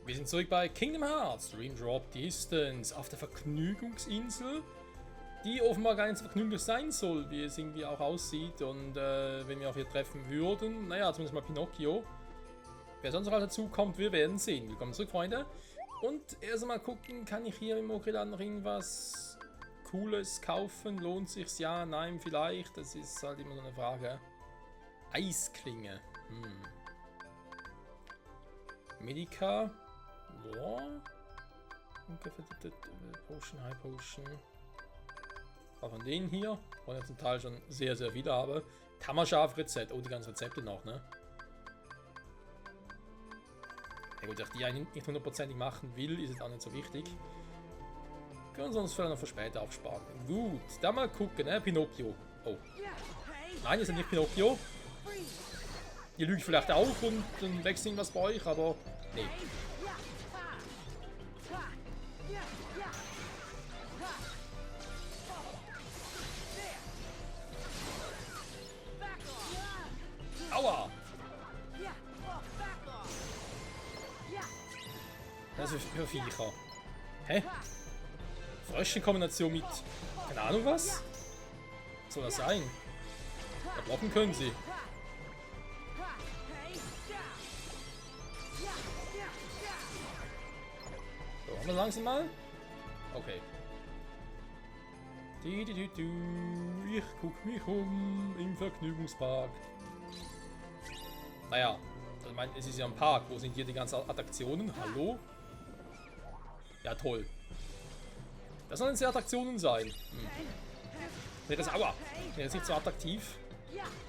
Wir sind zurück bei Kingdom Hearts Dream Drop Distance auf der Vergnügungsinsel, die offenbar gar nicht so vergnüglich sein soll, wie es irgendwie auch aussieht. Und wenn wir auch hier treffen würden, naja, zumindest mal Pinocchio. Wer sonst noch dazu kommt, wir werden sehen. Willkommen zurück, Freunde. Und erst mal gucken, kann ich hier im Okredan noch irgendwas Cooles kaufen? Lohnt sich's? Ja, nein, vielleicht. Das ist halt immer so eine Frage. Eisklinge. Medica. Boah. Potion, High Potion. Auch von denen hier, wo ich zum Teil schon sehr, sehr viele habe. Kammerschaf-Rezept. Oh, die ganzen Rezepte noch, ne? Ja gut, dass die einen nicht hundertprozentig machen will, ist jetzt auch nicht so wichtig. Können wir uns vielleicht noch für später aufsparen. Gut, da mal gucken, ne? Pinocchio. Oh. Nein, ist ja nicht Pinocchio. Ihr lügt vielleicht auch und dann wächst irgendwas bei euch, aber nee. Aua! Das ist für Viecher. Hä? Frösche in Kombination mit... keine Ahnung was? Was soll das sein? Ja, blocken können sie. So, haben wir langsam mal? Okay. Ich guck mich um im Vergnügungspark. Naja, ich meine, es ist ja ein Park. Wo sind hier die ganzen Attraktionen? Hallo? Ja, toll. Das sollen sehr Attraktionen sein. Nee, das, aua. Nee, das ist nicht so attraktiv.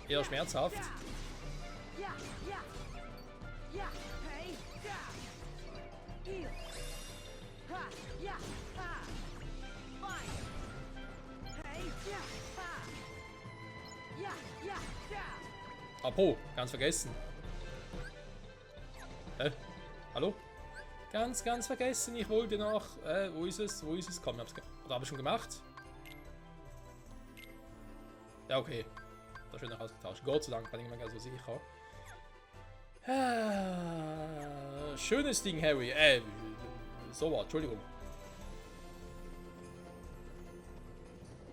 Eher schmerzhaft. Apo, ganz vergessen. Hallo? Ganz vergessen. Ich wollte noch. Wo ist es? Wo ist es? Komm, oder habe ich schon gemacht? Ja, okay. Da schön noch ausgetauscht. Gott sei Dank, war ich mir gar so sicher. Schönes Ding, Harry. So was, Entschuldigung.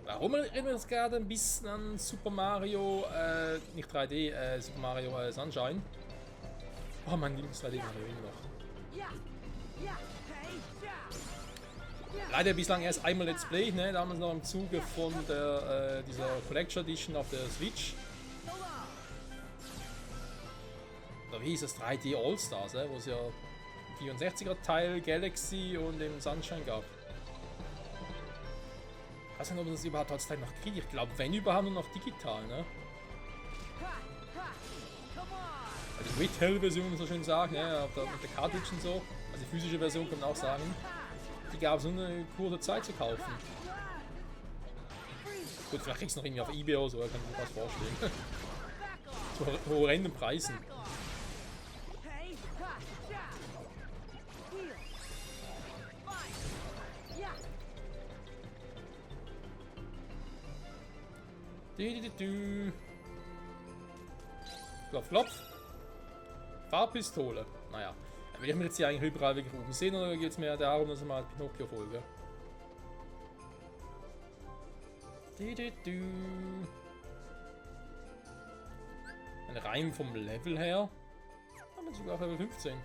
Warum erinnert wir uns gerade ein bisschen an Super Mario, nicht 3D, Super Mario Sunshine? Oh, mein Lieblings 3D Mario immer noch. Leider bislang erst einmal Let's Play, ne? Damals noch im Zuge von der, dieser Collector Edition auf der Switch. Oder wie hieß das? 3D All-Stars, wo es ja 64er Teil, Galaxy und den Sunshine gab. Ich weiß nicht, ob man das überhaupt heutzutage noch kriegt. Ich glaube, wenn überhaupt nur noch digital, ne? Also die Retail-Version, muss man schön sagen, ne? Mit der Cartridge und so. Also die physische Version kann man auch sagen. Die gab es nur eine kurze Zeit zu kaufen. Gut, vielleicht kriegst du noch irgendwie auf eBay oder so, kann ich mir das vorstellen. Zu horrenden Preisen. Klopf, klopf. Farbpistole. Naja. Will ich mir jetzt hier eigentlich überall wirklich oben sehen oder geht es mir darum, dass ich mal Pinocchio folge? Ein Reim vom Level her. Haben wir sogar auf Level 15.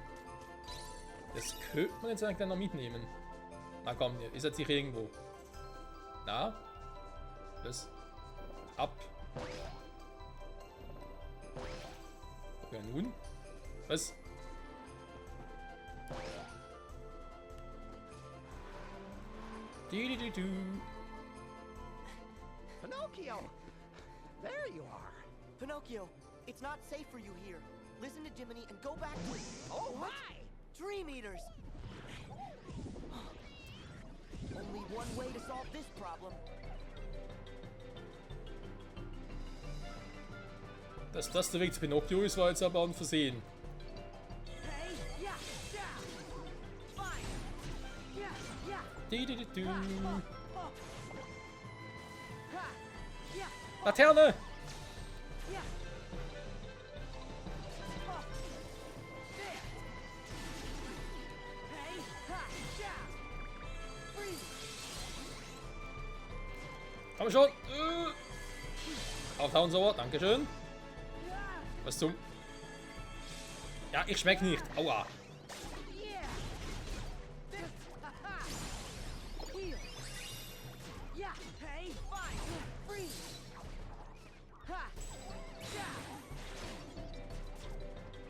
Das könnte man jetzt eigentlich noch mitnehmen. Na komm, ist jetzt hier irgendwo. Na? Das. Ab. Ja nun. Was? Pinocchio! There you are! Pinocchio, it's not safe for you here. Listen to Jiminy and go back to... Oh my! Dream Eaters! Only one way to solve this problem. Dass das der Weg zu Pinocchio ist, war jetzt aber ein Versehen. Laterne! Komm schon. Aufhauen so, dankeschön. Was zum... Ja, ich schmeck nicht. Aua.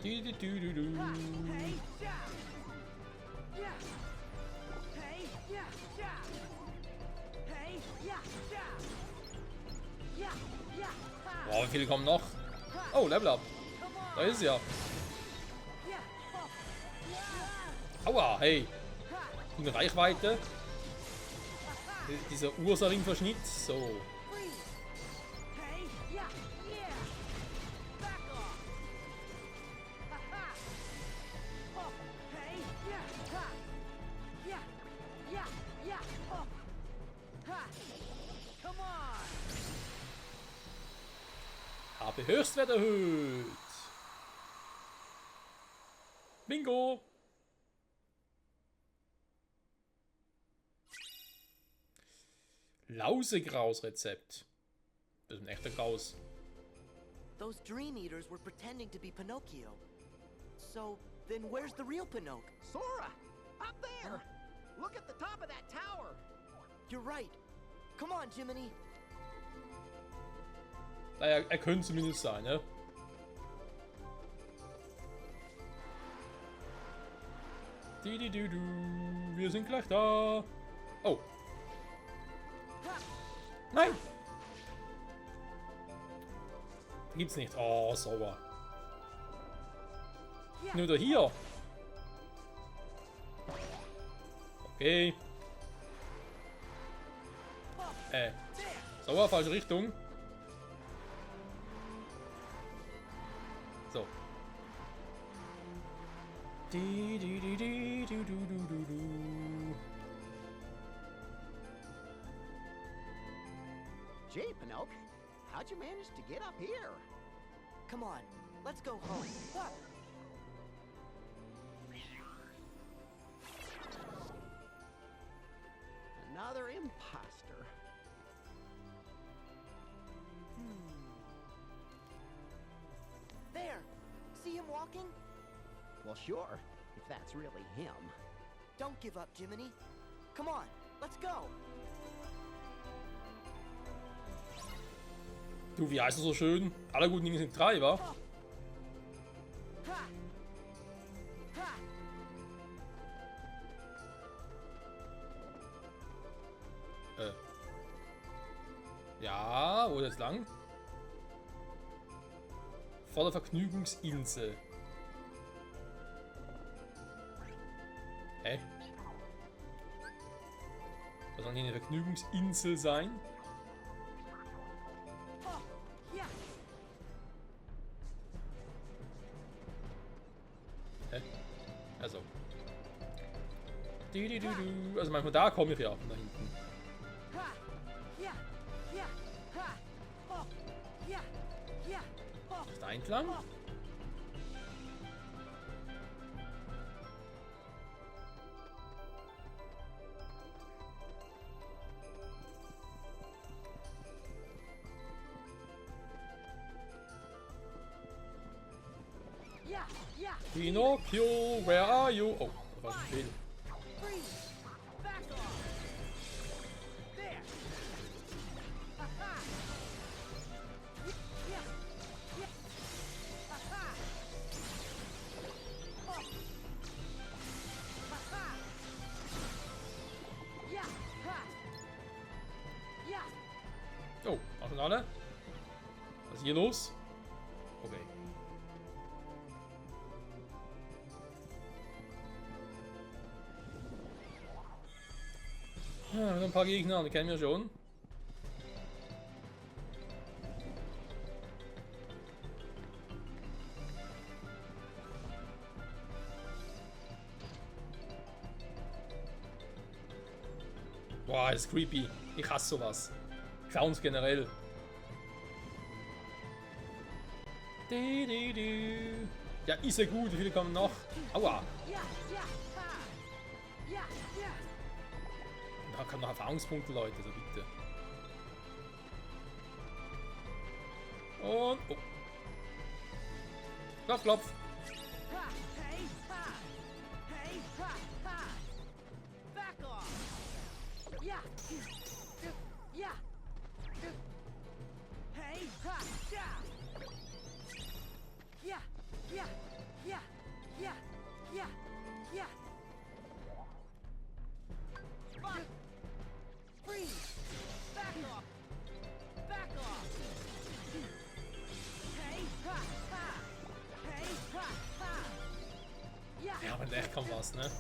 Du. Boah, wie viele kommen noch? Oh, Level Up. Da ist sie ja. Aua, hey. Gute Reichweite. Dieser Ursaring-Verschnitt. So. Habe Höchstwert erhöht. Bingo. Lausegraus-Rezept. Das ist ein echter Graus. Those Dream Eaters were pretending to be Pinocchio. So, then where's the real Pinocchio? Sora! Up there! Look at the top of that tower! You're right. Come on, Jiminy. Naja, er könnte zumindest sein, ne? Wir sind gleich da. Oh. Nein! Gibt's nicht. Oh, sauber. Nur da hier. Okay. Sauber, falsche Richtung. So. Gee, Pinocchio, how'd you manage to get up here? Come on, let's go home. Another imposter. There! See him walking? Well, sure, if that's really him. Don't give up, Jiminy. Come on, let's go. Du, wie heißt er so schön? Alle guten Dinge sind drei, wa? Ja, wo ist jetzt lang? Vor der Vergnügungsinsel. Hä? Was soll hier eine Vergnügungsinsel sein? Hä? Also. Also manchmal da komme ich ja von da hinten. Ist da entlang? Pinocchio, where are you? Oh, das war ein Fehler. Oh, auch schon alle? Was ist hier los? Okay. Ja, ein paar Gegner, die kennen wir schon. Boah, das ist creepy. Ich hasse sowas. Clowns generell. Ja, ist ja gut. Wie viele kommen noch? Aua. Da kann noch Erfahrungspunkte, Leute. Also bitte. Und... Oh. Klopf, klopf. Ha! Hey! Ha! Hey! Ha! Ha! Back off! Yeah! Yeah! Hey! Ha! Yeah! Yeah! Yeah! Yeah! Yeah! Yeah! Yeah! Fuck! Freeze! Back off! Back off! Hey! Ha! Ha! Hey! Ha! Ha! Yeah! Ja, aber der kann was, ne?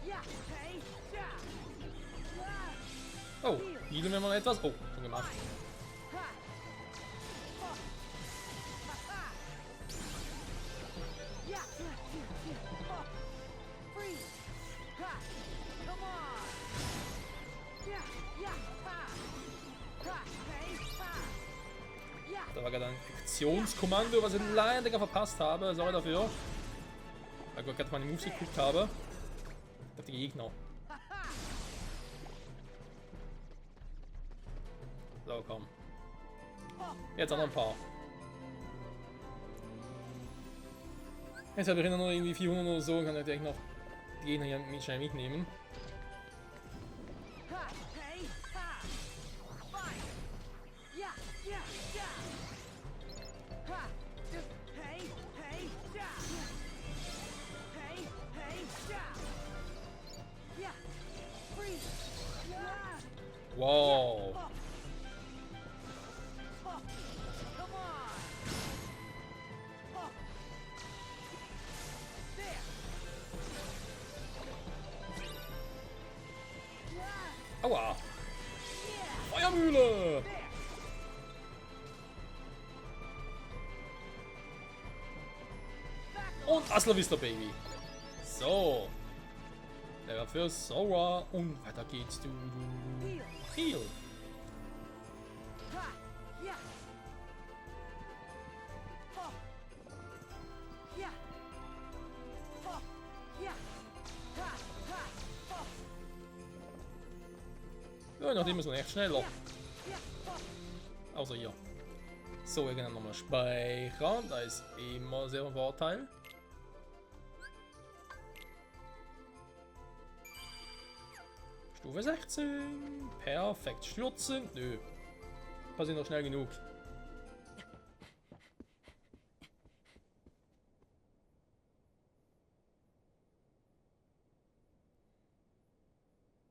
Yeah! Hey! Yeah! Oh, healen wir mal etwas. Oh, schon gemacht. Ha! Oh! Ha! Ha! Yeah! Oh! Freeze! Ha! Come on! Yeah! Yeah! Ha! Ha! Hey! Ha! Yeah! Da war gerade ein Aktionskommando, was ich leider verpasst habe. Sorry dafür. Weil ich gerade meine Moves geguckt habe. Ich glaube, die Gegner. Ha! Ha! So, komm. Oh! Jetzt auch noch ein paar. Jetzt habe ich noch irgendwie 400 oder so. Kann ich gleich noch die Gegner hier schnell mitnehmen. Ha! Hey! Ha! Fire! Yeah! Yeah! Yeah! Ha! Hey! Hey! Yeah! Hey! Hey! Yeah! Yeah! Freeze! Yeah! Wow. Oh! Oh! Come on! Oh! There! Yeah! Aua. Yeah! Feuermühle. There! Back off! Und Hasta la Vista, Baby. So. Der war für Sora. Und weiter geht's. Du. Heal! Heal. Ha! Yeah! Oh! Yeah! Oh! Yeah! Ha! Ha! Oh! Ja, nachdem ist man echt schneller. Yeah! Yeah! Oh! Außer hier. So, wir können nochmal speichern. Da ist immer sehr ein Vorteil. Stufe 16. Perfekt. Stürzen? Nö. Passiert noch schnell genug.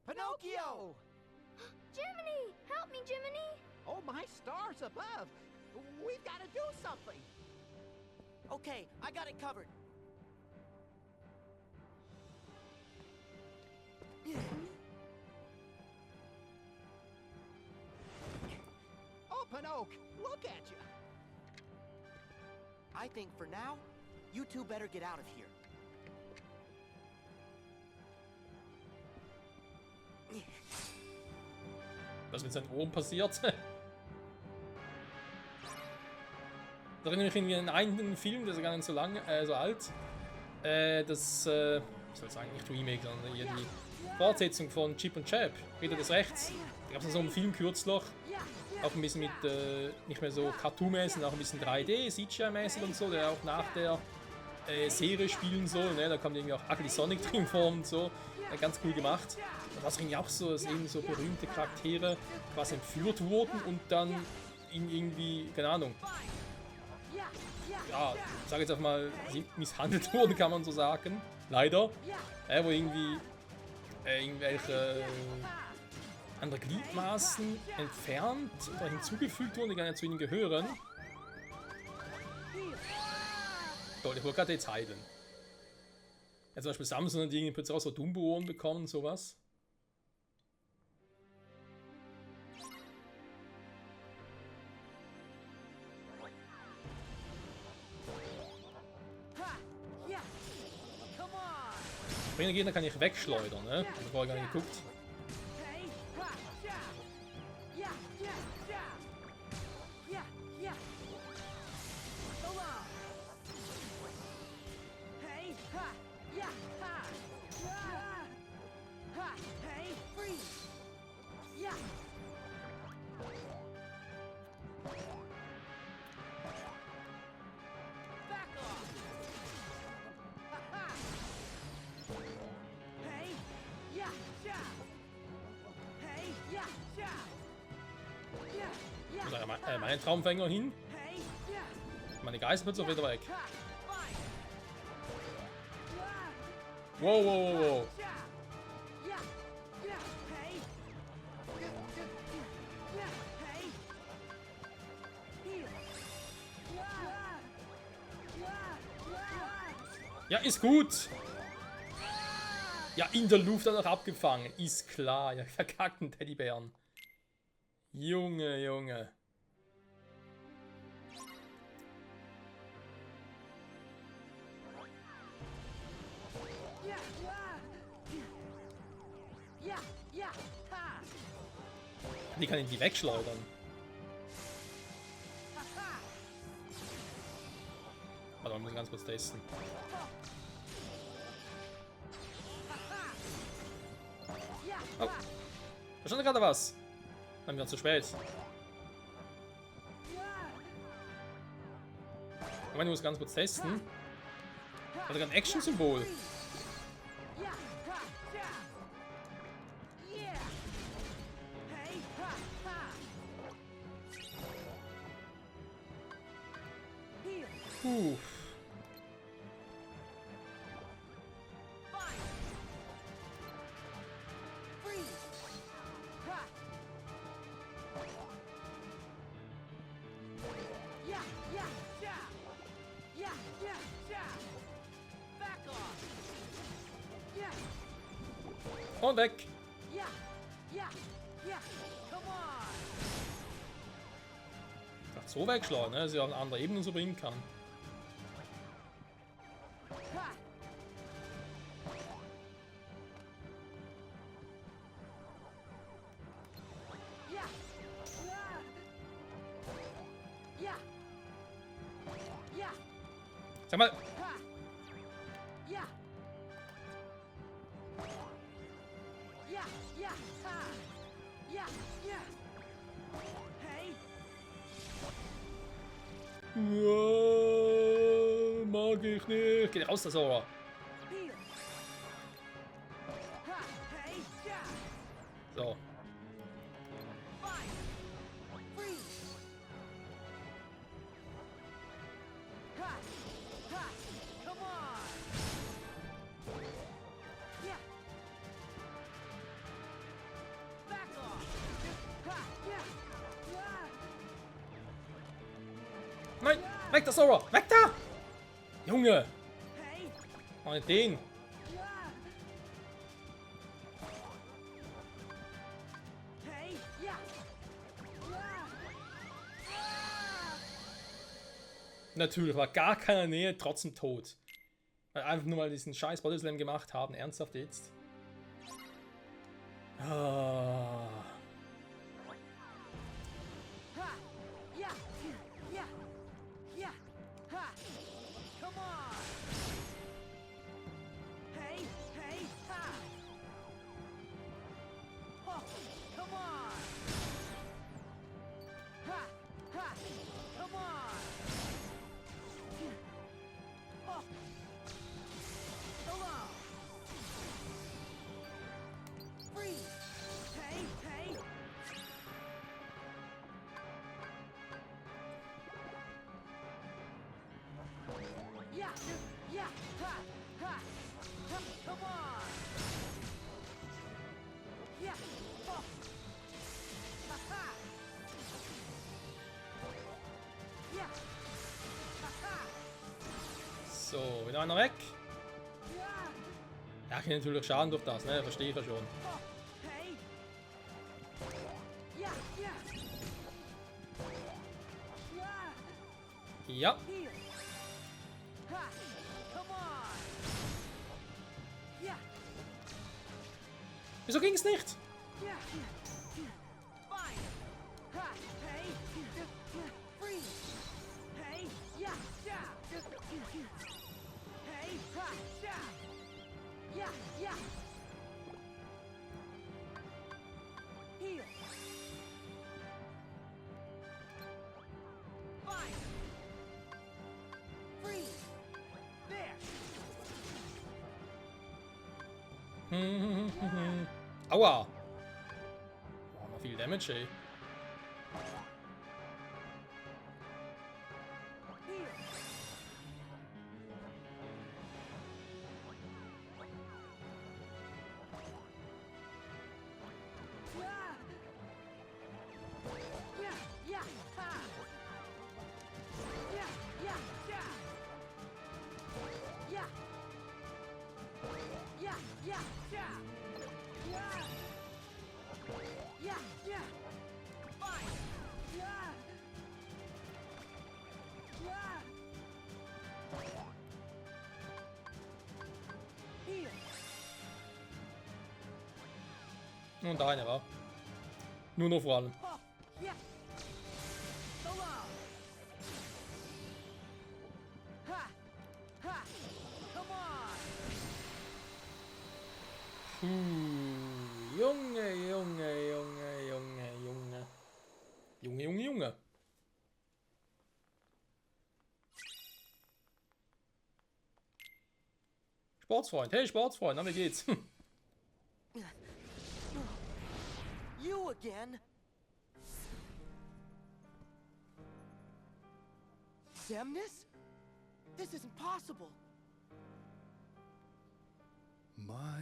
Pinocchio! Jiminy! Help me, Jiminy! Oh, my stars above! We've got to do something! Okay, I got it covered. Oh, Pinocchio, look at you! I think for now, you two better get out of here. Was mit seinen Ohren passiert? Da erinnere ich mich an einen Film, der ist gar nicht so lang, so alt. Das, wie soll ich sagen, nicht Remake, sondern hier die Fortsetzung von Chip und Chap. Wieder des Rechts. Da gab es so einen Film kürzlich. Auch ein bisschen mit, nicht mehr so Cartoon-mäßig, auch ein bisschen 3D, CGI-mäßig und so, der auch nach der Serie spielen soll. Ne? Da kommt irgendwie auch Ugly Sonic drin vor und so. Ganz cool gemacht. Und das irgendwie auch so, dass eben so berühmte Charaktere quasi entführt wurden und dann irgendwie, keine Ahnung, ja, ich sage jetzt einfach mal, sie misshandelt wurden, kann man so sagen. Leider. Wo irgendwie irgendwelche andere Gliedmaßen entfernt oder hinzugefügt wurden, die gar nicht zu ihnen gehören. Toll, ich wollte gerade jetzt heilen. Ja, zum Beispiel Samson und irgendwie plötzlich auch so Dumbo-Ohren bekommen, sowas. Den Gegner kann ich wegschleudern, ne? Ich habe vorher gar nicht geguckt. Wo ist mein Traumfänger hin? Meine Geister wird auch wieder weg. Wow, wow, wow, wow. Ja, ist gut. Ja, in der Luft hat er abgefangen. Ist klar. Ja, verkackten Teddybären. Junge, Junge. Die kann ihn die wegschleudern. Warte, man muss ganz kurz testen. Oh. Da stand gerade was. Dann wird zu spät. Moment, ich muss ganz kurz testen. Hat er ein Action-Symbol? Puh. Und weg. Ach, so wegschlagen, ne? Dass ich auf eine andere Ebene so bringen kann. Sag mal. Ja, mag ich nicht. Geh raus, das Aura. So. Nein, weg das Aura, weg da! Junge! Mach nicht den! Natürlich, war gar keiner Nähe, trotzdem tot. Einfach nur mal diesen scheiß Bodyslam gemacht haben, ernsthaft jetzt. Ah. So, wieder einer weg. Ja, ich kriege natürlich Schaden durch das, ne? Verstehe ich ja schon. Ja. Wieso ging es nicht? Aua! Boah, noch viel Damage, ey. Und da eine war. Nur noch vor allem. Junge, Junge, Junge, Junge, Junge. Junge, Junge, Junge. Sportsfreund, hey Sportsfreund, na wie geht's? You again? Xemnas? This isn't possible. My.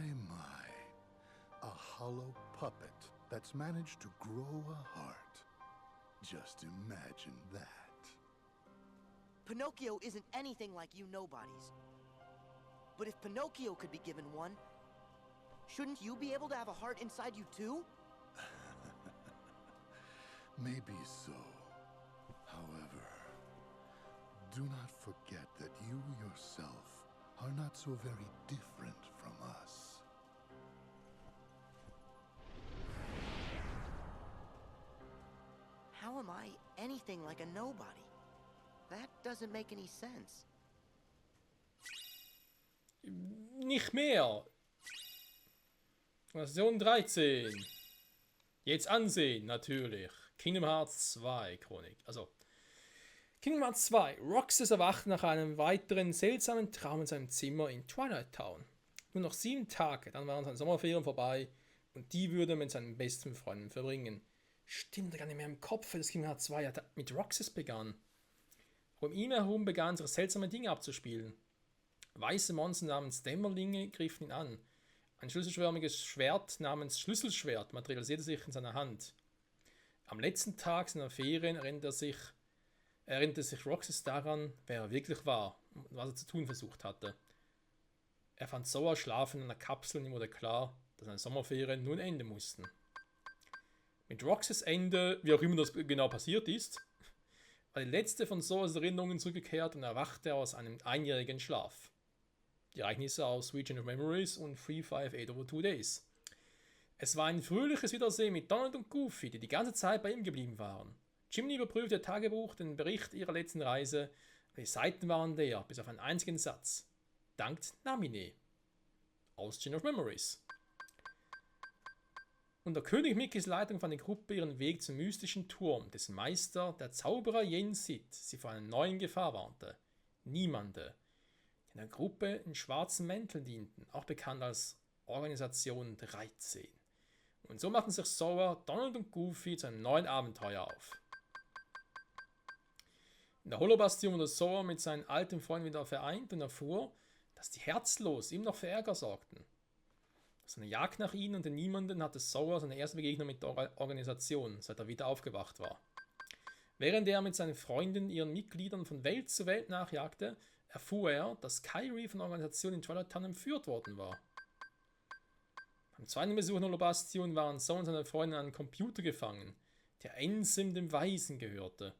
A hollow puppet that's managed to grow a heart. Just imagine that. Pinocchio isn't anything like you nobodies. But if Pinocchio could be given one, shouldn't you be able to have a heart inside you too? Maybe so. However, do not forget that you yourself are not so very different from us. How am I anything like a nobody? That doesn't make any sense. Nicht mehr. Version 13. Jetzt ansehen, natürlich. Kingdom Hearts 2 Chronik. Also, Kingdom Hearts 2. Roxas erwacht nach einem weiteren seltsamen Traum in seinem Zimmer in Twilight Town. Nur noch 7 Tage, dann waren seine Sommerferien vorbei und die würde er mit seinen besten Freunden verbringen. Stimmt gar nicht mehr im Kopf, das Kingdom Hearts 2 hat mit Roxas begann. Um ihn herum begannen sich seltsame Dinge abzuspielen. Weiße Monster namens Dämmerlinge griffen ihn an. Ein schlüsselschwärmiges Schwert namens Schlüsselschwert materialisierte sich in seiner Hand. Am letzten Tag seiner Ferien erinnerte sich Roxas daran, wer er wirklich war und was er zu tun versucht hatte. Er fand Sora schlafen in einer Kapsel und ihm wurde klar, dass seine Sommerferien nun enden mussten. Mit Roxas Ende, wie auch immer das genau passiert ist, war die letzte von Soras Erinnerungen zurückgekehrt und erwachte aus einem einjährigen Schlaf. Die Ereignisse aus Region of Memories und 358 over 2 Days. Es war ein fröhliches Wiedersehen mit Donald und Goofy, die ganze Zeit bei ihm geblieben waren. Jiminy überprüfte ihr Tagebuch, den Bericht ihrer letzten Reise, und die Seiten waren leer, bis auf einen einzigen Satz. Dankt Namine. Aus Region of Memories. Unter König Mickys Leitung fand die Gruppe ihren Weg zum mystischen Turm, dessen Meister, der Zauberer Yen Sid, sie vor einer neuen Gefahr warnte. Niemande, die in der Gruppe in schwarzen Mänteln dienten, auch bekannt als Organisation 13. Und so machten sich Sora, Donald und Goofy zu einem neuen Abenteuer auf. In der Holobastion wurde Sora mit seinen alten Freunden wieder vereint und erfuhr, dass die Herzlos ihm noch für Ärger sorgten. Auf seiner Jagd nach ihnen und den Niemanden hatte Sora seine erste Begegnung mit der Organisation, seit er wieder aufgewacht war. Während er mit seinen Freunden ihren Mitgliedern von Welt zu Welt nachjagte, erfuhr er, dass Kairi von der Organisation in Twilight Town entführt worden war. Beim zweiten Besuch in der Holobastion waren Sora und seine Freunde an einem Computer gefangen, der Ensem dem Weisen gehörte.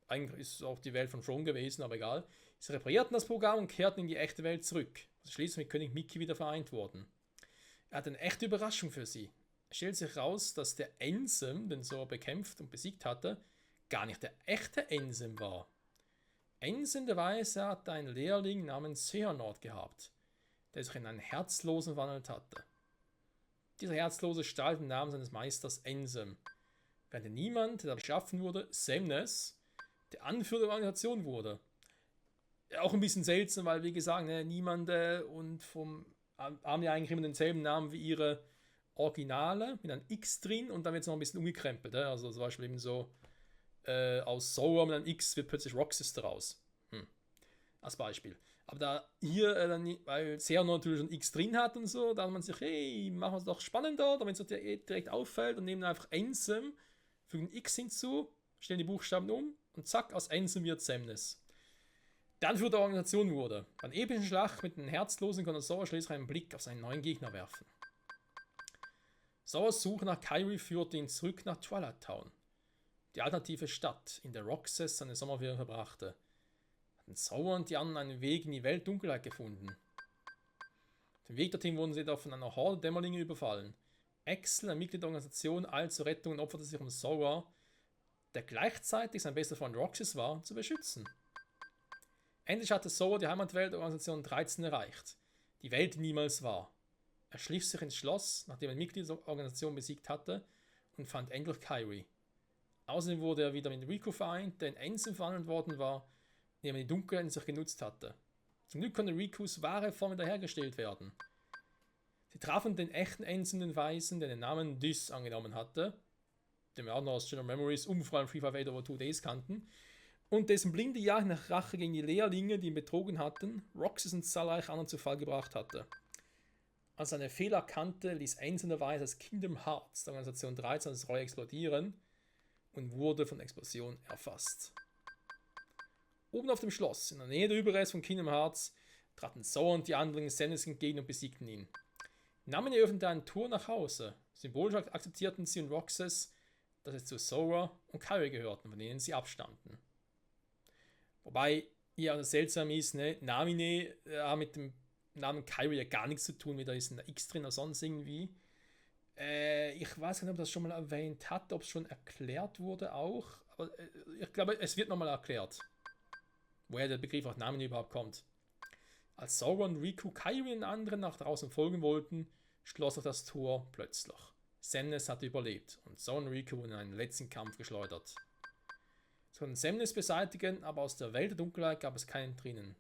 Eigentlich ist es auch die Welt von Throne gewesen, aber egal. Sie reparierten das Programm und kehrten in die echte Welt zurück. Also schließlich mit König Mickey wieder vereint wurden. Er hatte eine echte Überraschung für sie. Es stellte sich heraus, dass der Ensem, den Sora bekämpft und besiegt hatte, gar nicht der echte Ensem war. Ensem der Weise hatte einen Lehrling namens Xehanort gehabt, der sich in einen Herzlosen verwandelt hatte. Dieser Herzlose stahl den Namen seines Meisters Ensem, während niemand, der geschaffen wurde, Xemnas, der Anführer der Organisation wurde. Auch ein bisschen seltsam, weil wie gesagt, niemand und vom haben ja eigentlich immer denselben Namen wie ihre Originale, mit einem X drin und dann wird es noch ein bisschen umgekrempelt. Also zum Beispiel eben so, aus Sora mit einem X wird plötzlich Roxas daraus. Als Beispiel. Aber da hier, weil Zero natürlich ein X drin hat und so, da hat man sich, hey, machen wir es doch spannender, damit es direkt auffällt und nehmen einfach Ansem, fügen X hinzu, stellen die Buchstaben um und zack, aus Ansem wird Semnes. Dann für die Organisation wurde. Bei einer epischen Schlacht mit den Herzlosen konnte Sora schließlich einen Blick auf seinen neuen Gegner werfen. Soras Suche nach Kairi führte ihn zurück nach Twilight Town, die alternative Stadt, in der Roxas seine Sommerferien verbrachte. Hatten Sora und die anderen einen Weg in die Weltdunkelheit gefunden. Auf dem Weg dorthin wurden sie jedoch von einer Horde Dämmerlinge überfallen. Axel, ein Mitglied der Organisation, eilte zur Rettung und opferte sich, um Sora, der gleichzeitig sein bester Freund Roxas war, zu beschützen. Endlich hatte Sora die Heimatwelt der Organisation 13 erreicht, die Welt, die niemals war. Er schlich sich ins Schloss, nachdem er ein Mitglied der Organisation besiegt hatte, und fand endlich Kairi. Außerdem wurde er wieder mit Riku vereint, der in Ansem verwandelt worden war, indem er die Dunkelheit in sich genutzt hatte. Zum Glück konnte Rikus wahre Form wiederhergestellt werden. Sie trafen den echten Ansem, den Weisen, der den Namen Dys angenommen hatte, den wir auch noch aus General Memories vor allem 358 over 2 Days kannten, und dessen blinde Jagd nach Rache gegen die Lehrlinge, die ihn betrogen hatten, Roxas und zahlreiche anderen zu Fall gebracht hatte. Als er seine Fehler erkannte, ließ Ansem der Weise das Kingdom Hearts der Organisation 13 als Reue explodieren und wurde von der Explosion erfasst. Oben auf dem Schloss, in der Nähe der Überreste von Kingdom Hearts, traten Sora und die anderen Semnes entgegen und besiegten ihn. Namine öffnete eine Tour nach Hause. Symbolisch akzeptierten sie und Roxas, dass es zu Sora und Kairi gehörten, von denen sie abstammten. Wobei ja das seltsam ist, ne? Namine haben mit dem Namen Kairi ja gar nichts zu tun, weder ist ein X drin oder sonst irgendwie. Ich weiß nicht, ob das schon mal erwähnt hat, ob es schon erklärt wurde auch, aber ich glaube, es wird nochmal erklärt, woher der Begriff auch Namine überhaupt kommt. Als Sora und Riku Kairi und anderen nach draußen folgen wollten, schloss sich das Tor plötzlich. Semnes hatte überlebt und Sora und Riku wurden in einen letzten Kampf geschleudert. Sie konnten Semnes beseitigen, aber aus der Welt der Dunkelheit gab es keinen drinnen.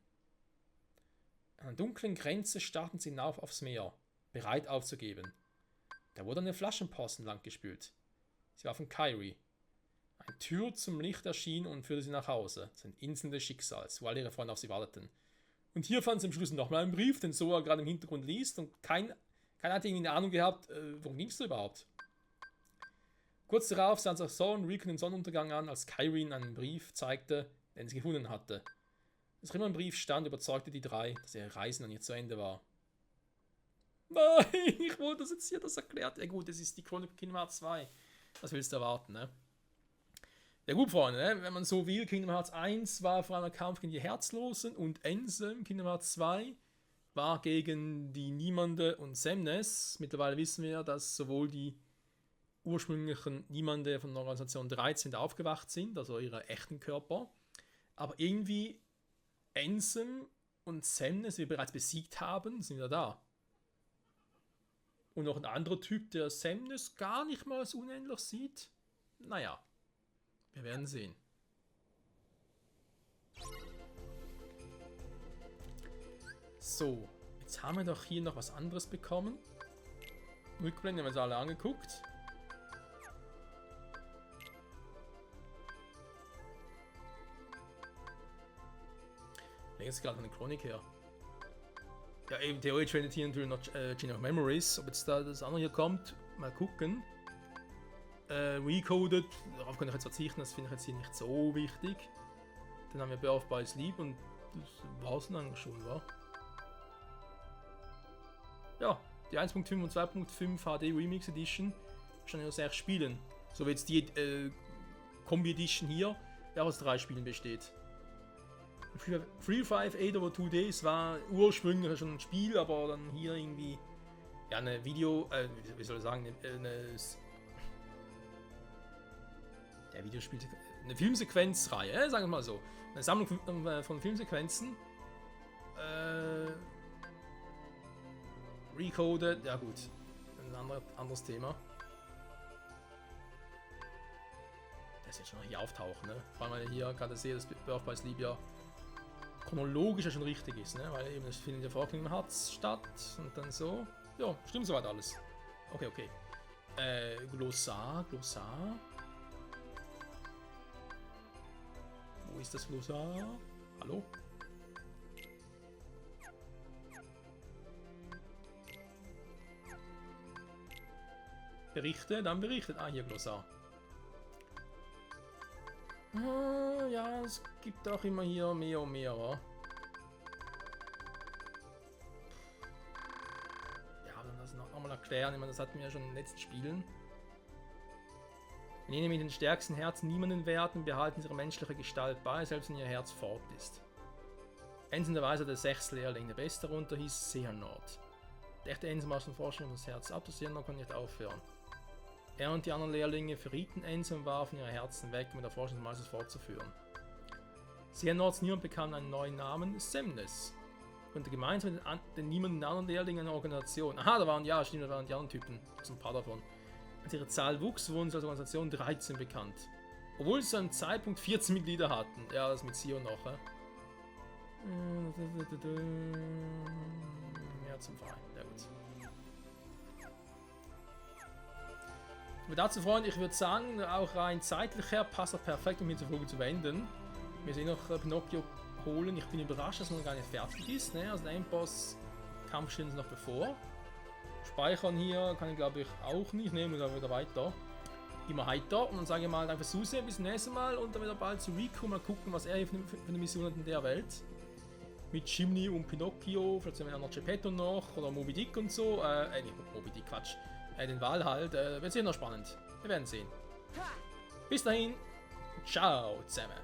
An einer dunklen Grenze starrten sie hinauf aufs Meer, bereit aufzugeben. Da wurde eine Flaschenpost entlang gespült. Sie war von Kairi. Eine Tür zum Licht erschien und führte sie nach Hause, zu den Inseln des Schicksals, wo alle ihre Freunde auf sie warteten. Und hier fanden sie am Schluss nochmal einen Brief, den Sora gerade im Hintergrund liest und keiner hat irgendwie eine Ahnung gehabt, worum ging es da überhaupt. Kurz darauf sahen sich Sora und Riku den Sonnenuntergang an, als Kairi ihnen einen Brief zeigte, den sie gefunden hatte. Was immer im Brief stand, überzeugte die drei, dass ihre Reise noch nicht zu Ende war. Nein, ich wollte das jetzt hier das erklärt. Ja gut, das ist die Chronik Kingdom Hearts 2. Was willst du erwarten, ne? Ja gut, Freunde, ne? Wenn man so will, Kingdom Hearts 1 war vor allem ein Kampf gegen die Herzlosen und Ansem, Kingdom Hearts 2 war gegen die Niemande und Semnes. Mittlerweile wissen wir, dass sowohl die ursprünglichen Niemande von der Organisation 13 aufgewacht sind, also ihre echten Körper, aber irgendwie Ansem und Semnes, die wir bereits besiegt haben, sind wieder da. Und noch ein anderer Typ, der Semnes gar nicht mal so unähnlich sieht. Naja, wir werden sehen. So, jetzt haben wir doch hier noch was anderes bekommen. Rückblende haben wir uns alle angeguckt. Jetzt gerade eine Chronik her. Ja, eben theoretisch findet hier natürlich noch Chain of Memories. Ob jetzt da das andere hier kommt, mal gucken. Recoded, darauf kann ich jetzt verzichten, das finde ich jetzt hier nicht so wichtig. Dann haben wir Birth by Sleep und das war es dann eigentlich schon, wa? Ja, die 1.5 und 2.5 HD Remix Edition schon ja 6 Spielen. So wie jetzt die Kombi Edition hier, der aus 3 Spielen besteht. 358 over 2 Days war ursprünglich schon ein Spiel, aber dann hier irgendwie ja eine wie soll ich sagen, eine Filmsequenzreihe, sagen wir mal so. Eine Sammlung von Filmsequenzen. Recoded, ja gut, ein anderes Thema. Das jetzt schon noch hier auftauchen, ne? Vor allem, weil ich hier gerade sehe, dass Birth by Sleep ja chronologisch ja schon richtig ist, ne? Weil eben das findet ja vor Kingdom Hearts statt und dann so. Ja, stimmt soweit alles. Okay, okay. Glossar. Wo ist das Glossar? Hallo? Berichte, dann berichtet. Ah, hier Glossar. Ja, es gibt auch immer hier mehr und mehr, wa? Ja, dann das noch einmal erklären. Ich meine, das hatten wir ja schon in den letzten Spielen. Jene mit den stärksten Herzen niemanden werten, behalten ihre menschliche Gestalt bei, selbst wenn ihr Herz fort ist. Eins in der Weise der 6 Lehrling, der beste darunter hieß Seanort. Der echte Enzo macht von Forschung das Herz ab, das Seanort kann nicht aufhören. Er und die anderen Lehrlinge verrieten Enzo und warfen ihre Herzen weg, um der Forschung des Meisters fortzuführen. Seanorts niemand bekam einen neuen Namen, Semnes. Und gemeinsam mit den niemanden anderen Lehrlingen eine Organisation. Aha, da waren die anderen Typen, so ein paar davon. Als ihre Zahl wuchs, wurden sie als Organisation 13 bekannt. Obwohl sie zu einem Zeitpunkt 14 Mitglieder hatten. Ja, das mit Sion noch, Ja, zum Verein, sehr gut. Aber dazu, Freunde, ich würde sagen, auch rein zeitlich her passt das perfekt, um hier die Folge zu beenden. Wir sehen noch Pinocchio holen. Ich bin überrascht, dass man gar nicht fertig ist. Ne? Also der Endboss-Kampf steht uns noch bevor. Speichern hier kann ich, glaube ich, auch nicht. Nehmen wir wieder weiter. Immer heiter. Und dann sage ich mal, danke fürs Zusehen. Bis zum nächsten Mal. Und dann wieder bald zu Rico. Mal gucken, was er hier für eine Mission hat in der Welt. Mit Jiminy und Pinocchio. Vielleicht sehen wir noch Geppetto noch. Oder Moby Dick und so. Nicht Moby Dick, Quatsch. Den Wal halt. Wird sicher noch spannend. Wir werden sehen. Bis dahin. Ciao zusammen.